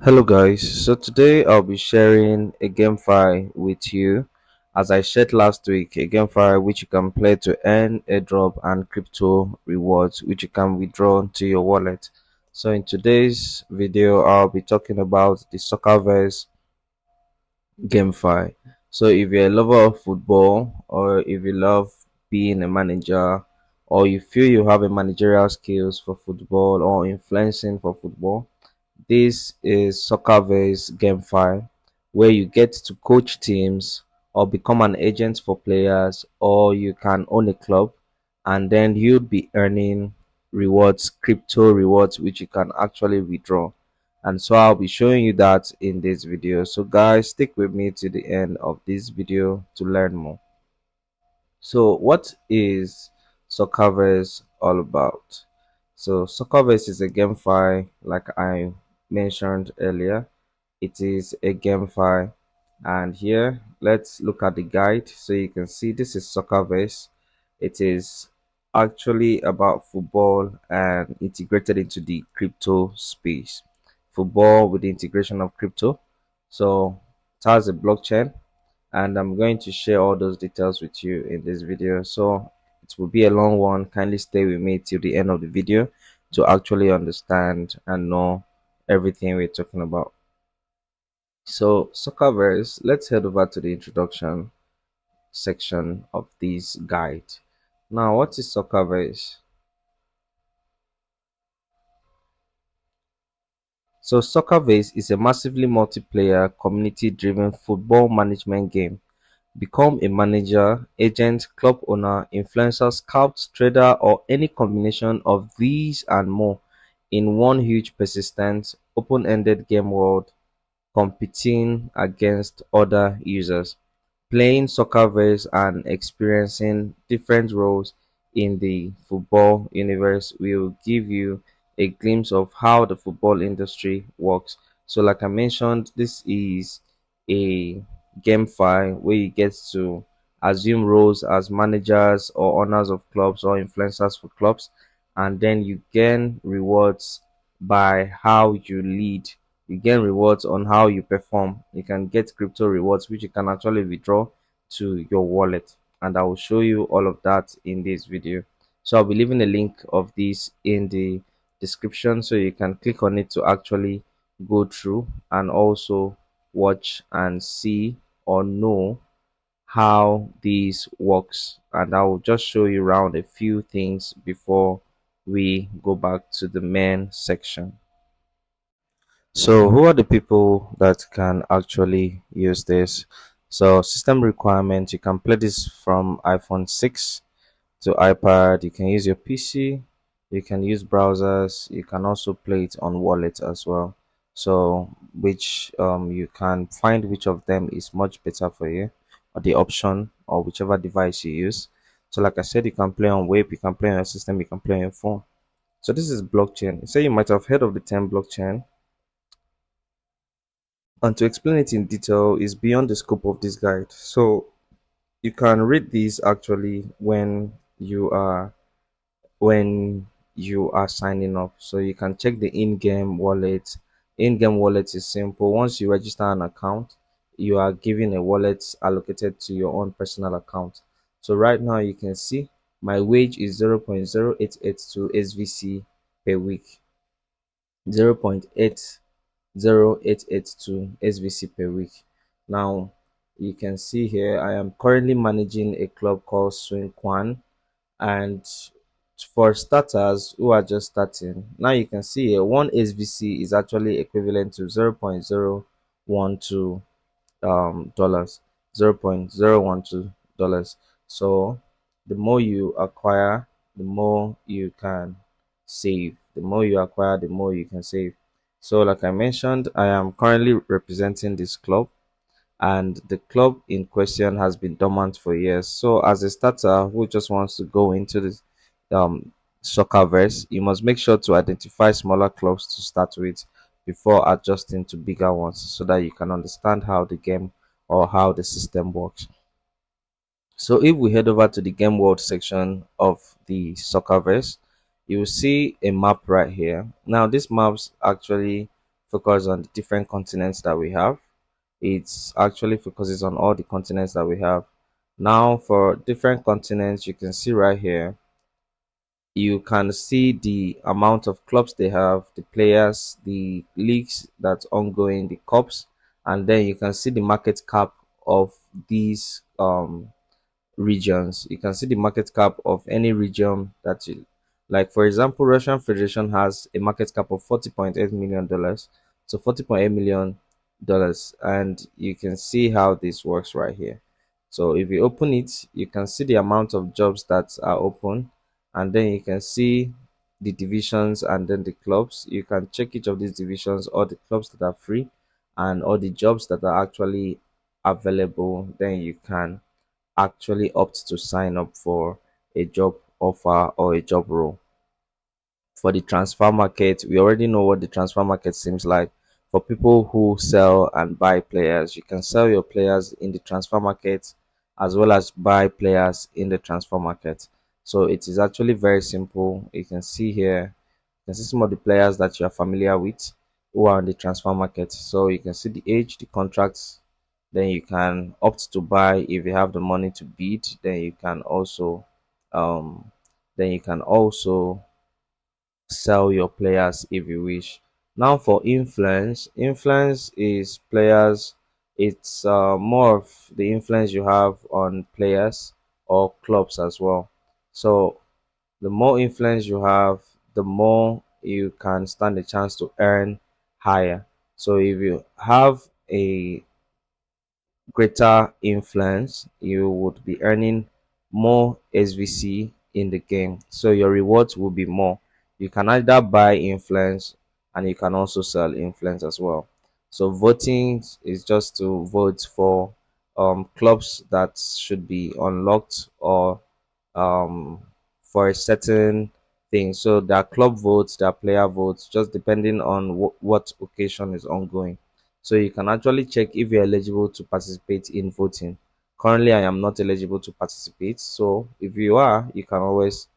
Hello guys, so today I'll be sharing a game file with you as I shared last week, a game file which you can play to earn airdrop and crypto rewards which you can withdraw to your wallet. So in today's video I'll be talking about the Soccerverse GameFi. So if you're a lover of football, or if you love being a manager, or you feel you have a managerial skills for football or influencing for football, this is Soccerverse GameFi, where you get to coach teams or become an agent for players, or you can own a club, and then you'll be earning rewards, crypto rewards, which you can actually withdraw. And so I'll be showing you that in this video. So guys, stick with me to the end of this video to learn more. So what is Soccerverse all about? So Soccerverse is a game file, like I mentioned earlier. It is a game file, and here let's look at the guide so you can see this is Soccerverse. It is actually about football and integrated into the crypto space. Football with the integration of crypto. So it has a blockchain, and I'm going to share all those details with you in this video. So it will be a long one. Kindly stay with me till the end of the video to actually understand and know everything we're talking about. So Soccerverse, let's head over to the introduction section of this guide. Now, what is Soccerverse? So Soccerverse is a massively multiplayer, community-driven football management game. Become a manager, agent, club owner, influencer, scout, trader, or any combination of these and more in one huge, persistent, open-ended game world, competing against other users. Playing Soccerverse and experiencing different roles in the football universe will give you a glimpse of how the football industry works. So, like I mentioned, this is a game file where you get to assume roles as managers or owners of clubs or influencers for clubs, and then you gain rewards by how you lead. You gain rewards on how you perform. You can get crypto rewards which you can actually withdraw to your wallet, and I will show you all of that in this video. So I'll be leaving a link of this in the description so you can click on it to actually go through and also watch and see or know how this works, and I will just show you around a few things before we go back to the main section. So who are the people that can actually use this? So system requirements, you can play this from iPhone 6 to iPad. You can use your PC, you can use browsers, you can also play it on wallet as well. So which you can find which of them is much better for you, or the option, or whichever device you use. So like I said, you can play on web, you can play on your system, you can play on your phone. So this is blockchain. So you might have heard of the term blockchain, and to explain it in detail is beyond the scope of this guide. So you can read these actually when you are signing up. So you can check the in-game wallet. In-game wallet is simple. Once you register an account, you are given a wallet allocated to your own personal account. So right now you can see my wage is 0.0882 SVC per week. 0.80882 SVC per week. Now you can see here I am currently managing a club called Swing Kwan, and for starters who are just starting, now you can see here one SVC is actually equivalent to 0.012 dollars, 0.012 dollars. So the more you acquire, the more you can save. The more you acquire, the more you can save. So like I mentioned, I am currently representing this club, and the club in question has been dormant for years. So as a starter who just wants to go into this um Soccerverse, you must make sure to identify smaller clubs to start with before adjusting to bigger ones, so that you can understand how the game or how the system works. So if we head over to the game world section of the Soccerverse, you will see a map right here. Now this maps actually focus on the different continents that we have. It's actually focuses on all the continents that we have. Now, for different continents, you can see right here, you can see the amount of clubs they have, the players, the leagues that's ongoing, the cups, and then you can see the market cap of these regions. You can see the market cap of any region that you like. For example, Russian Federation has a market cap of $40.8 million. So $40.8 million, and you can see how this works right here. So if you open it, you can see the amount of jobs that are open, and then you can see the divisions and then the clubs. You can check each of these divisions or the clubs that are free and all the jobs that are actually available. Then you can actually opt to sign up for a job offer or a job role. For the transfer market, we already know what the transfer market seems like. For people who sell and buy players, you can sell your players in the transfer market as well as buy players in the transfer market. So it is actually very simple. You can see here, you can see some of the players that you are familiar with who are on the transfer market. So you can see the age, the contracts, then you can opt to buy if you have the money to bid. Um then you can also sell your players if you wish. Now for influence is players. It's more of the influence you have on players or clubs as well. So the more influence you have, the more you can stand a chance to earn higher. So if you have a greater influence, you would be earning more SVC in the game. So your rewards will be more. You can either buy influence and you can also sell influence as well. So voting is just to vote for clubs that should be unlocked or um, for a certain thing. So there are club votes, there are player votes, just depending on what occasion is ongoing. So you can actually check if you're eligible to participate in voting. Currently, I am not eligible to participate. So if you are, you can always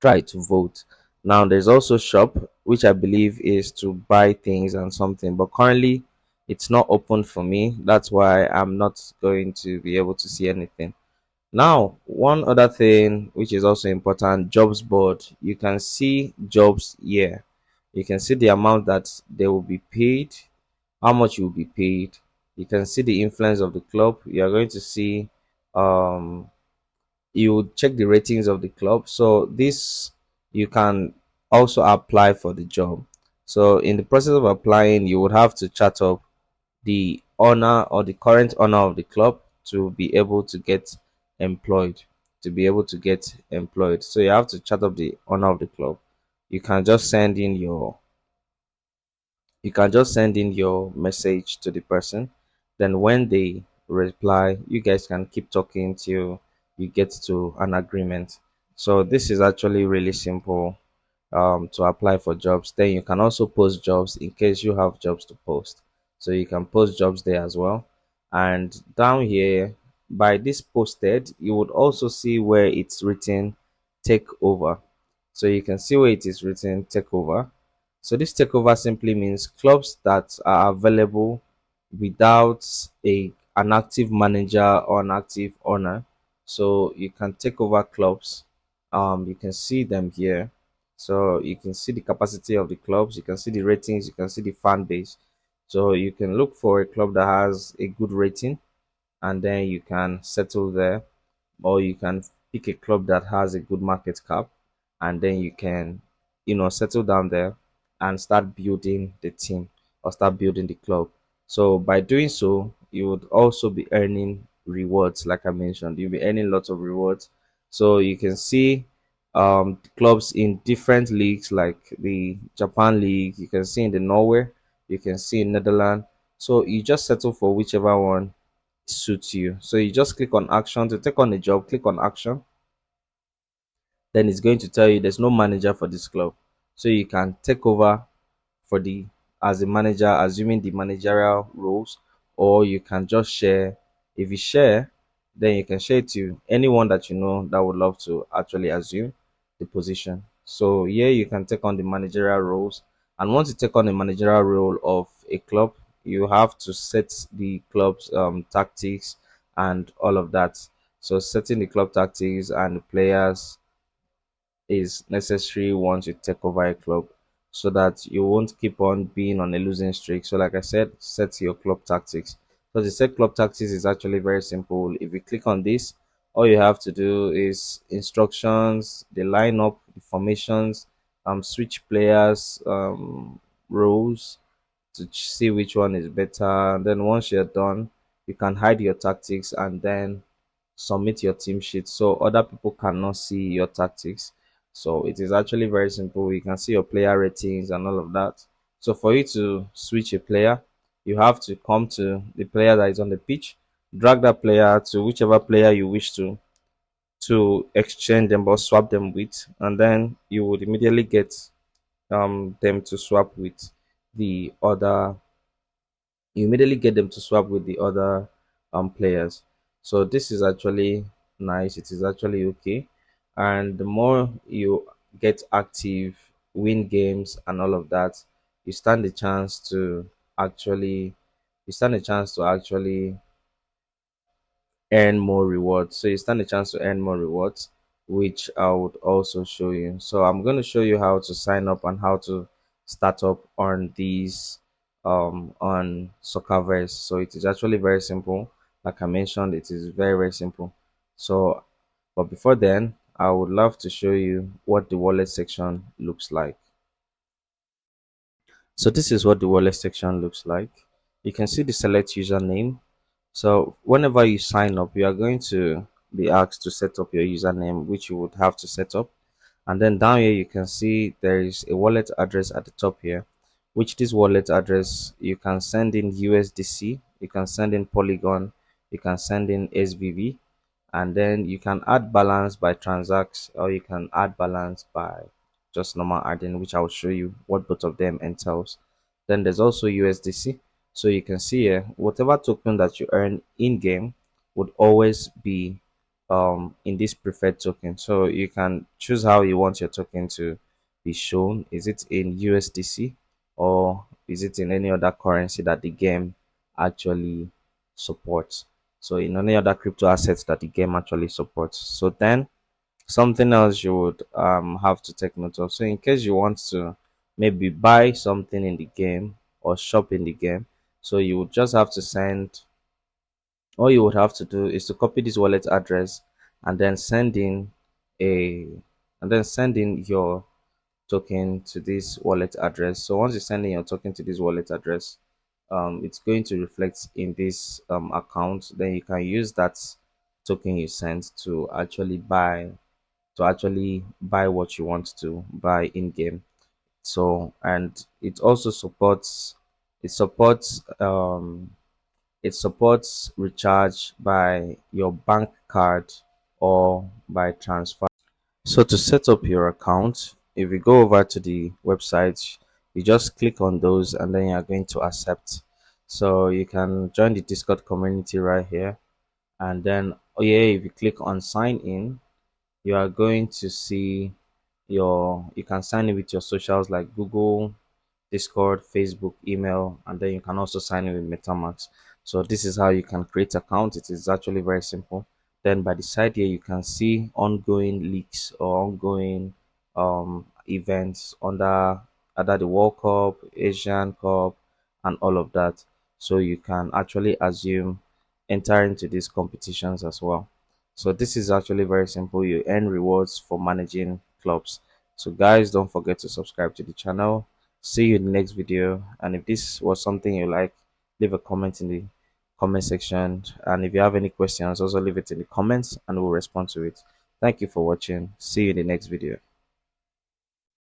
try to vote. Now, there's also shop, which I believe is to buy things and something, but currently it's not open for me. That's why I'm not going to be able to see anything. Now, one other thing which is also important, jobs board. You can see jobs here. You can see the amount that they will be paid, how much you will be paid. You can see the influence of the club. You are going to see um you would check the ratings of the club. So this you can also apply for the job. So in the process of applying, you would have to chat up the owner or the current owner of the club to be able to get employed. To be able to get employed. So you have to chat up the owner of the club. You can just send in your you can just send in your message to the person. Then when they reply, you guys can keep talking till you get to an agreement. So this is actually really simple to apply for jobs. Then you can also post jobs in case you have jobs to post. So you can post jobs there as well. And down here, by this posted, you would also see where it's written take over. So you can see where it is written take over. So this takeover simply means clubs that are available without an active manager or an active owner. So you can take over clubs. You can see them here. So you can see the capacity of the clubs, you can see the ratings, you can see the fan base. So you can look for a club that has a good rating and then you can settle there, or you can pick a club that has a good market cap and then you can settle down there and start building the team or start building the club. So by doing so, you would also be earning rewards. Like I mentioned, you'll be earning lots of rewards. So you can see clubs in different leagues like the Japan league, you can see in the Norway, you can see in Netherlands. So you just settle for whichever one suits you. So you just click on action to take on a job, click on action, then it's going to tell you there's no manager for this club. So you can take over for the as a manager, assuming the managerial roles, or you can just share. If you share, then you can share it to anyone that you know that would love to actually assume the position. So here you can take on the managerial roles And once you take on a managerial role of a club, you have to set the club's tactics and all of that. So setting the club tactics and the players is necessary once you take over a club, so that you won't keep on being on a losing streak. So like I said, set your club tactics. So the set club tactics is actually very simple. If you click on this, all you have to do is instructions, the lineup, the formations, switch players, roles, to see which one is better. And then once you're done, you can hide your tactics and then submit your team sheet so other people cannot see your tactics. So it is actually very simple. You can see your player ratings and all of that. So for you to switch a player, you have to come to the player that is on the pitch, drag that player to whichever player you wish to exchange them or swap them with, and then you would immediately get them to swap with the other you immediately get them to swap with the other players. So this is actually nice. It is actually okay. And the more you get active, win games and all of that, you stand a chance to actually you stand a chance to actually earn more rewards. So you stand a chance to earn more rewards, which I would also show you. So I'm going to show you how to sign up and how to start up on these on Soccerverse. So it is actually very simple. Like I mentioned, it is very, very simple. So but before then, I would love to show you what the wallet section looks like. So this is what the wallet section looks like. You can see the select username. So whenever you sign up, you are going to be asked to set up your username, which you would have to set up. And then down here, you can see there is a wallet address at the top here, which this wallet address, you can send in USDC, you can send in Polygon, you can send in SVV, and then you can add balance by transact, or you can add balance by just normal adding, which I will show you what both of them entails. Then there's also USDC. So you can see here, whatever token that you earn in game would always be in this preferred token. So you can choose how you want your token to be shown. Is it in USDC or is it in any other currency that the game actually supports? So in any other crypto assets that the game actually supports. So then something else you would have to take note of. So in case you want to maybe buy something in the game or shop in the game, so you would just have to send all you would have to do is to copy this wallet address and then a send in your token to this wallet address. So once you send in your token to this wallet address, it's going to reflect in this account. Then you can use that token you sent to actually buy what you want to buy in game. So and it supports recharge by your bank card or by transfer. So to set up your account, if you go over to the website, you just click on those and then you're going to accept. So you can join the Discord community right here. And then, oh yeah, if you click on sign in, you are going to see you can sign in with your socials like Google, Discord, Facebook, email, and then you can also sign in with MetaMask. So this is how you can create account. It is actually very simple. Then by the side here, you can see ongoing leaks or ongoing events under the World Cup, Asian Cup, and all of that. So you can actually assume enter into these competitions as well. So this is actually very simple. You earn rewards for managing clubs. So guys, don't forget to subscribe to the channel. See you in the next video. And if this was something you like, leave a comment in the comment section. And if you have any questions, also leave it in the comments and we'll respond to it. Thank you for watching. See you in the next video.